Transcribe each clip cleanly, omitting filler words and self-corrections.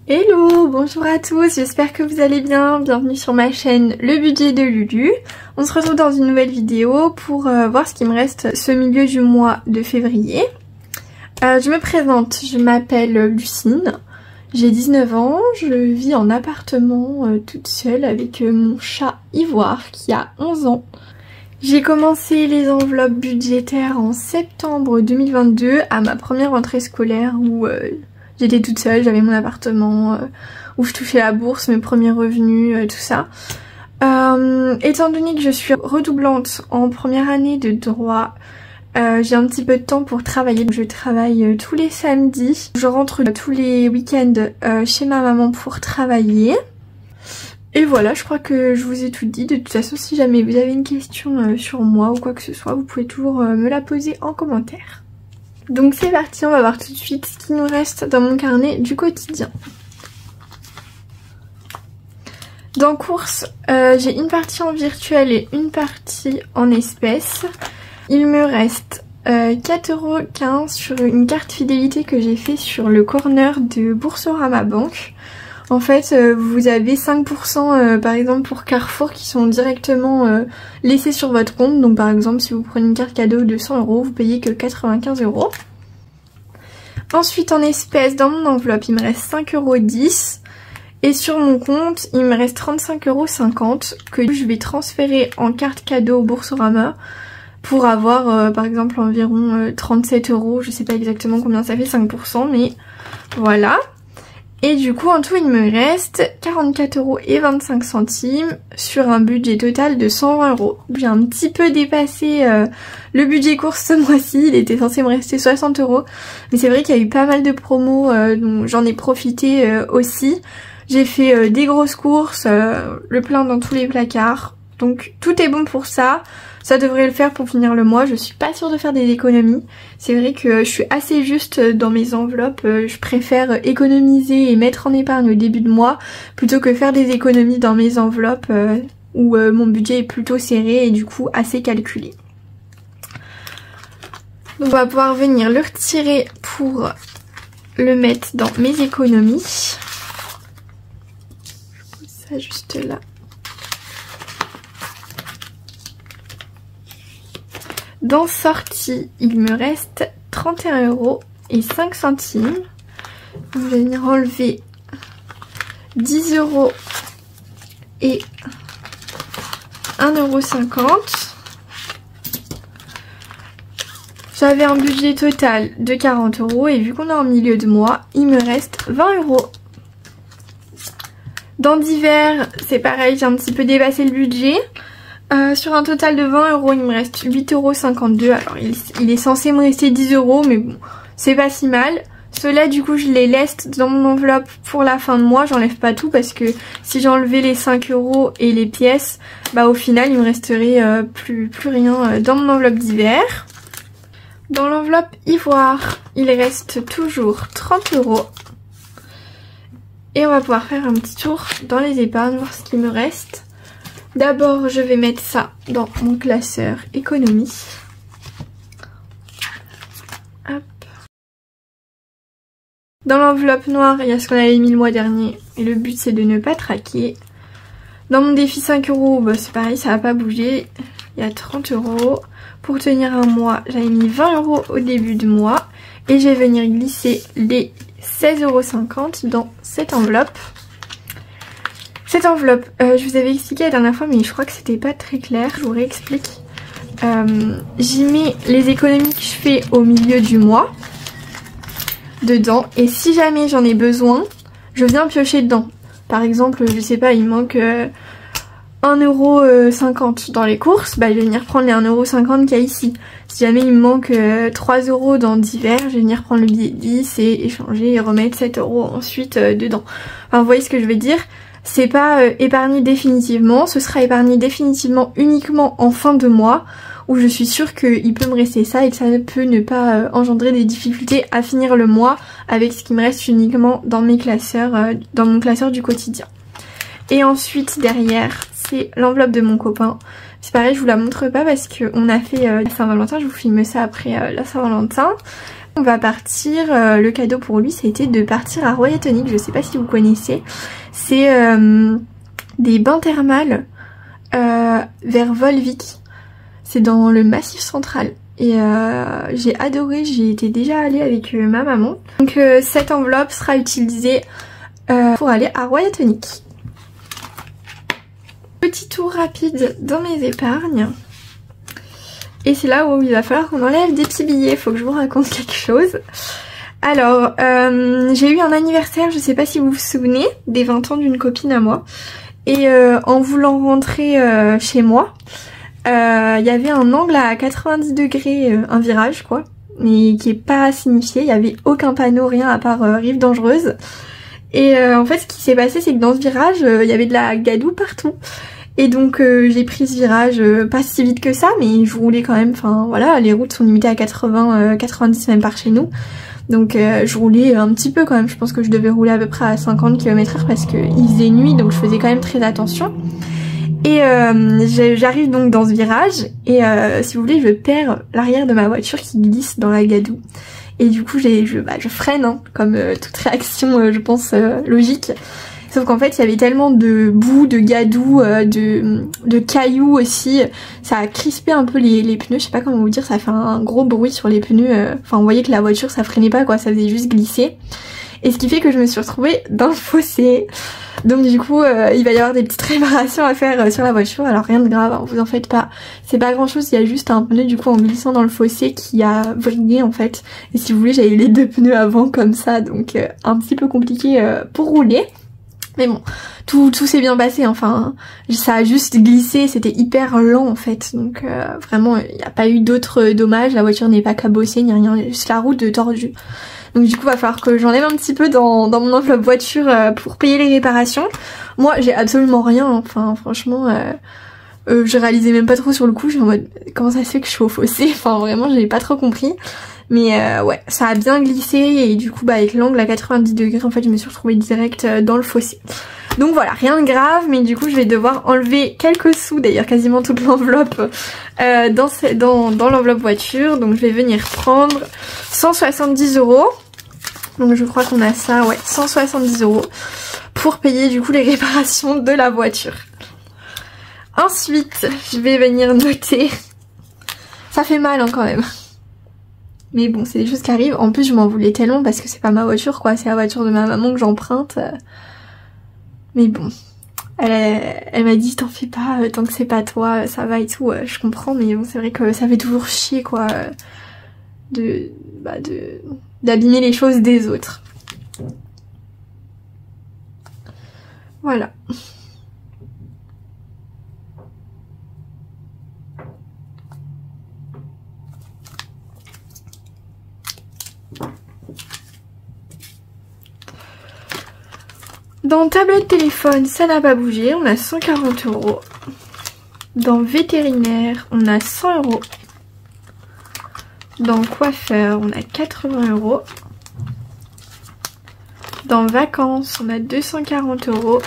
Hello, bonjour à tous, j'espère que vous allez bien, bienvenue sur ma chaîne Le Budget de Lulu. On se retrouve dans une nouvelle vidéo pour voir ce qui me reste ce milieu du mois de février. Je me présente, je m'appelle Lucine, j'ai 19 ans, je vis en appartement toute seule avec mon chat Ivoire qui a 11 ans. J'ai commencé les enveloppes budgétaires en septembre 2022 à ma première rentrée scolaire où j'étais toute seule, j'avais mon appartement où je touchais la bourse, mes premiers revenus, tout ça. Étant donné que je suis redoublante en première année de droit, j'ai un petit peu de temps pour travailler. Je travaille tous les samedis. Je rentre tous les week-ends chez ma maman pour travailler. Et voilà, je crois que je vous ai tout dit. De toute façon, si jamais vous avez une question sur moi ou quoi que ce soit, vous pouvez toujours me la poser en commentaire. Donc c'est parti, on va voir tout de suite ce qui nous reste dans mon carnet du quotidien. Dans courses, j'ai une partie en virtuel et une partie en espèces. Il me reste 4,15 € sur une carte fidélité que j'ai fait sur le corner de Boursorama Banque. En fait, vous avez 5% par exemple pour Carrefour qui sont directement laissés sur votre compte. Donc par exemple, si vous prenez une carte cadeau de 100 €, vous payez que 95 €. Ensuite, en espèces, dans mon enveloppe, il me reste 5,10 €. Et sur mon compte, il me reste 35,50 € que je vais transférer en carte cadeau au Boursorama pour avoir par exemple environ 37 €. Je sais pas exactement combien ça fait, 5%, mais voilà. Et du coup, en tout, il me reste 44,25 € sur un budget total de 120 €. J'ai un petit peu dépassé le budget course ce mois-ci. Il était censé me rester 60 €. Mais c'est vrai qu'il y a eu pas mal de promos, donc j'en ai profité aussi. J'ai fait des grosses courses, le plein dans tous les placards. Donc tout est bon pour ça. Ça devrait le faire pour finir le mois. Je suis pas sûre de faire des économies. C'est vrai que je suis assez juste dans mes enveloppes. Je préfère économiser et mettre en épargne au début de mois plutôt que faire des économies dans mes enveloppes où mon budget est plutôt serré et du coup assez calculé. Donc on va pouvoir venir le retirer pour le mettre dans mes économies. Je pose ça juste là. Dans sortie, il me reste 31,05 €. Je vais venir enlever 10 € et 1,50 €. J'avais un budget total de 40 € et vu qu'on est en milieu de mois, il me reste 20 €. Dans divers, c'est pareil, j'ai un petit peu dépassé le budget. Sur un total de 20 €, il me reste 8,52 €. Alors il est censé me rester 10 €, mais bon, c'est pas si mal. Ceux-là, du coup, je les laisse dans mon enveloppe pour la fin de mois. J'enlève pas tout parce que si j'enlevais les 5 € et les pièces, bah au final, il me resterait plus rien dans mon enveloppe d'hiver. Dans l'enveloppe ivoire, il reste toujours 30 €. Et on va pouvoir faire un petit tour dans les épargnes, voir ce qui me reste. D'abord, je vais mettre ça dans mon classeur économie. Hop. Dans l'enveloppe noire, il y a ce qu'on avait mis le mois dernier. Et le but, c'est de ne pas traquer. Dans mon défi 5 €, bah, c'est pareil, ça va pas bouger. Il y a 30 €. Pour tenir un mois, j'avais mis 20 € au début du mois. Et je vais venir glisser les 16,50 € dans cette enveloppe. Cette enveloppe, je vous avais expliqué la dernière fois mais je crois que c'était pas très clair, je vous réexplique. J'y mets les économies que je fais au milieu du mois dedans et si jamais j'en ai besoin, je viens piocher dedans. Par exemple, je sais pas, il manque 1,50 € dans les courses, bah je vais venir prendre les 1,50 € qu'il y a ici. Si jamais il me manque 3 € dans divers, je vais venir prendre le billet 10 et échanger et remettre 7 € ensuite dedans. Enfin, vous voyez ce que je veux dire? C'est pas épargné définitivement, ce sera épargné définitivement uniquement en fin de mois où je suis sûre qu'il peut me rester ça et que ça peut ne pas engendrer des difficultés à finir le mois avec ce qui me reste uniquement dans mes classeurs, dans mon classeur du quotidien. Et ensuite derrière, c'est l'enveloppe de mon copain. C'est pareil, je vous la montre pas parce qu'on a fait la Saint-Valentin, je vous filme ça après la Saint-Valentin. On va partir, le cadeau pour lui ça a été de partir à Royatonic, je sais pas si vous connaissez. C'est des bains thermales vers Volvic. C'est dans le Massif Central. Et j'ai adoré, j'y étais déjà allée avec ma maman. Donc cette enveloppe sera utilisée pour aller à Royatonic. Petit tour rapide dans mes épargnes. Et c'est là où il va falloir qu'on enlève des petits billets, faut que je vous raconte quelque chose. Alors, j'ai eu un anniversaire, je sais pas si vous vous souvenez, des 20 ans d'une copine à moi. Et en voulant rentrer chez moi, il y avait un angle à 90 degrés, un virage quoi, mais qui est pas signifié, il y avait aucun panneau, rien à part rive dangereuse. Et en fait ce qui s'est passé c'est que dans ce virage, il y avait de la gadoue partout. Et donc j'ai pris ce virage pas si vite que ça, mais je roulais quand même, enfin voilà, les routes sont limitées à 80-90 même par chez nous. Donc je roulais un petit peu quand même, je pense que je devais rouler à peu près à 50 km/h parce qu'il faisait nuit, donc je faisais quand même très attention. Et j'arrive donc dans ce virage et si vous voulez je perds l'arrière de ma voiture qui glisse dans la gadoue. Et du coup je freine hein, comme toute réaction je pense logique. Sauf qu'en fait il y avait tellement de boue, de gadoue, de cailloux aussi, ça a crispé un peu les pneus, je sais pas comment vous dire, ça a fait un gros bruit sur les pneus, enfin on voyait que la voiture ça freinait pas quoi, ça faisait juste glisser. Et ce qui fait que je me suis retrouvée dans le fossé. Donc du coup il va y avoir des petites réparations à faire sur la voiture, alors rien de grave, hein, vous en faites pas, c'est pas grand chose, il y a juste un pneu du coup en glissant dans le fossé qui a vrillé en fait. Et si vous voulez j'avais les deux pneus avant comme ça, donc un petit peu compliqué pour rouler. Mais bon, tout s'est bien passé, enfin, ça a juste glissé, c'était hyper lent en fait, donc vraiment il n'y a pas eu d'autres dommages, la voiture n'est pas cabossée ni rien, juste la route tordue. Donc du coup va falloir que j'enlève un petit peu dans mon enveloppe voiture pour payer les réparations. Moi j'ai absolument rien, enfin franchement, je réalisais même pas trop sur le coup, j'étais en mode comment ça se fait que je suis au fossé, enfin vraiment j'avais pas trop compris. Mais ouais, ça a bien glissé et du coup bah avec l'angle à 90 degrés en fait je me suis retrouvée direct dans le fossé. Donc voilà, rien de grave, mais du coup je vais devoir enlever quelques sous, d'ailleurs quasiment toute l'enveloppe dans l'enveloppe voiture. Donc je vais venir prendre 170 €. Donc je crois qu'on a ça, ouais, 170 € pour payer du coup les réparations de la voiture. Ensuite, je vais venir noter. Ça fait mal hein, quand même. Mais bon, c'est des choses qui arrivent. En plus, je m'en voulais tellement parce que c'est pas ma voiture, quoi. C'est la voiture de ma maman que j'emprunte. Mais bon, elle m'a dit t'en fais pas, tant que c'est pas toi, ça va et tout. Je comprends, mais bon, c'est vrai que ça fait toujours chier, quoi, d'abîmer les choses des autres. Voilà. Dans tablette téléphone, ça n'a pas bougé, on a 140 €. Dans vétérinaire, on a 100 €. Dans coiffeur, on a 80 €. Dans vacances, on a 240 €.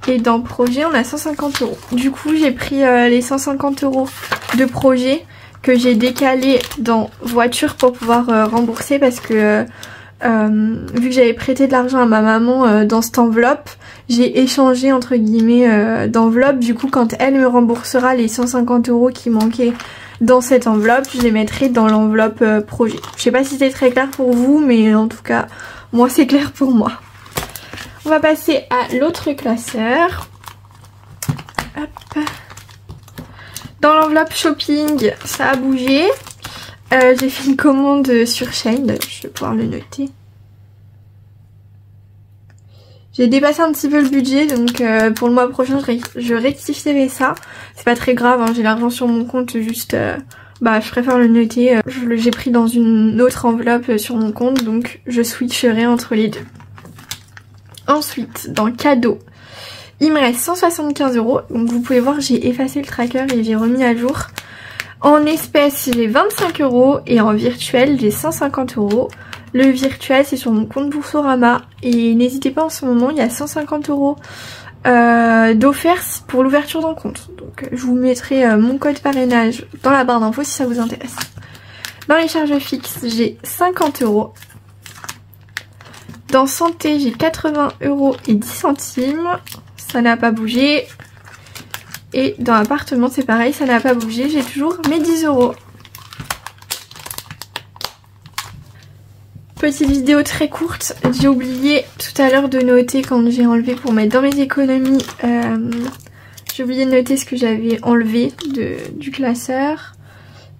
Et dans projet, on a 150 €. Du coup, j'ai pris les 150 € de projet que j'ai décalé dans voiture pour pouvoir rembourser parce que vu que j'avais prêté de l'argent à ma maman dans cette enveloppe, j'ai échangé entre guillemets d'enveloppe. Du coup quand elle me remboursera les 150 € qui manquaient dans cette enveloppe, je les mettrai dans l'enveloppe projet. Je sais pas si c'est très clair pour vous, mais en tout cas moi c'est clair pour moi. On va passer à l'autre classeur. Hop. Dans l'enveloppe shopping, ça a bougé. J'ai fait une commande sur Shein, je vais pouvoir le noter. J'ai dépassé un petit peu le budget, donc pour le mois prochain je rectifierai ça. C'est pas très grave, hein, j'ai l'argent sur mon compte, juste je préfère le noter. J'ai pris dans une autre enveloppe sur mon compte, donc je switcherai entre les deux. Ensuite, dans cadeau, il me reste 175 €, donc vous pouvez voir j'ai effacé le tracker et j'ai remis à jour. En espèces, j'ai 25 € et en virtuel, j'ai 150 €. Le virtuel, c'est sur mon compte Boursorama. Et n'hésitez pas, en ce moment, il y a 150 € d'offert pour l'ouverture d'un compte. Donc, je vous mettrai mon code parrainage dans la barre d'infos si ça vous intéresse. Dans les charges fixes, j'ai 50 €. Dans santé, j'ai 80 € et 10 centimes. Ça n'a pas bougé. Et dans appartement, c'est pareil, ça n'a pas bougé. J'ai toujours mes 10 €. Petite vidéo très courte. J'ai oublié tout à l'heure de noter quand j'ai enlevé pour mettre dans mes économies. J'ai oublié de noter ce que j'avais enlevé du classeur.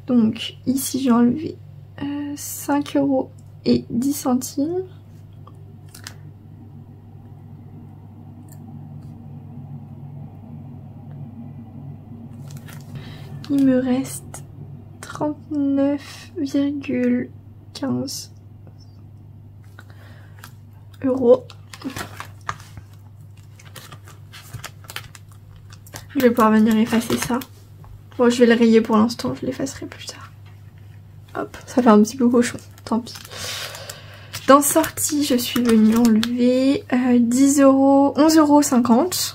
Donc ici j'ai enlevé 5 € et 10 centimes. Il me reste 39,15 €. Je vais pouvoir venir effacer ça. Bon, je vais le rayer pour l'instant, je l'effacerai plus tard. Hop, ça fait un petit peu cochon, tant pis. Dans sortie, je suis venue enlever 10 €, 11,50 €.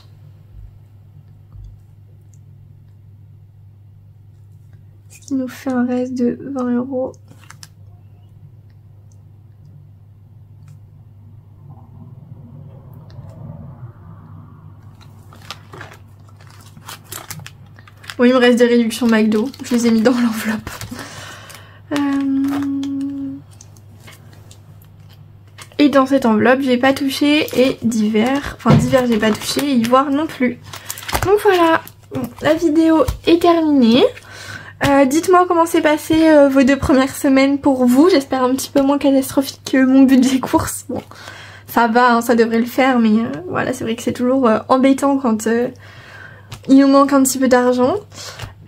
Ce qui nous fait un reste de 20 €. Bon, il me reste des réductions McDo, je les ai mis dans l'enveloppe. Et dans cette enveloppe, j'ai pas touché et divers, enfin divers j'ai pas touché et ivoire non plus. Donc voilà, bon, la vidéo est terminée. Dites-moi comment s'est passé vos 2 premières semaines pour vous. J'espère un petit peu moins catastrophique que mon budget course. Bon, ça va, hein, ça devrait le faire, mais voilà, c'est vrai que c'est toujours embêtant quand il nous manque un petit peu d'argent.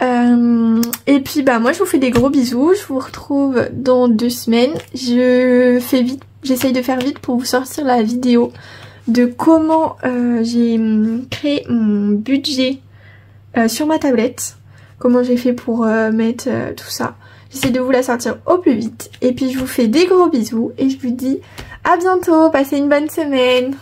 Et puis bah moi je vous fais des gros bisous. Je vous retrouve dans 2 semaines. J'essaye de faire vite pour vous sortir la vidéo de comment j'ai créé mon budget sur ma tablette. Comment j'ai fait pour mettre tout ça. J'essaie de vous la sortir au plus vite. Et puis je vous fais des gros bisous et je vous dis à bientôt. Passez une bonne semaine.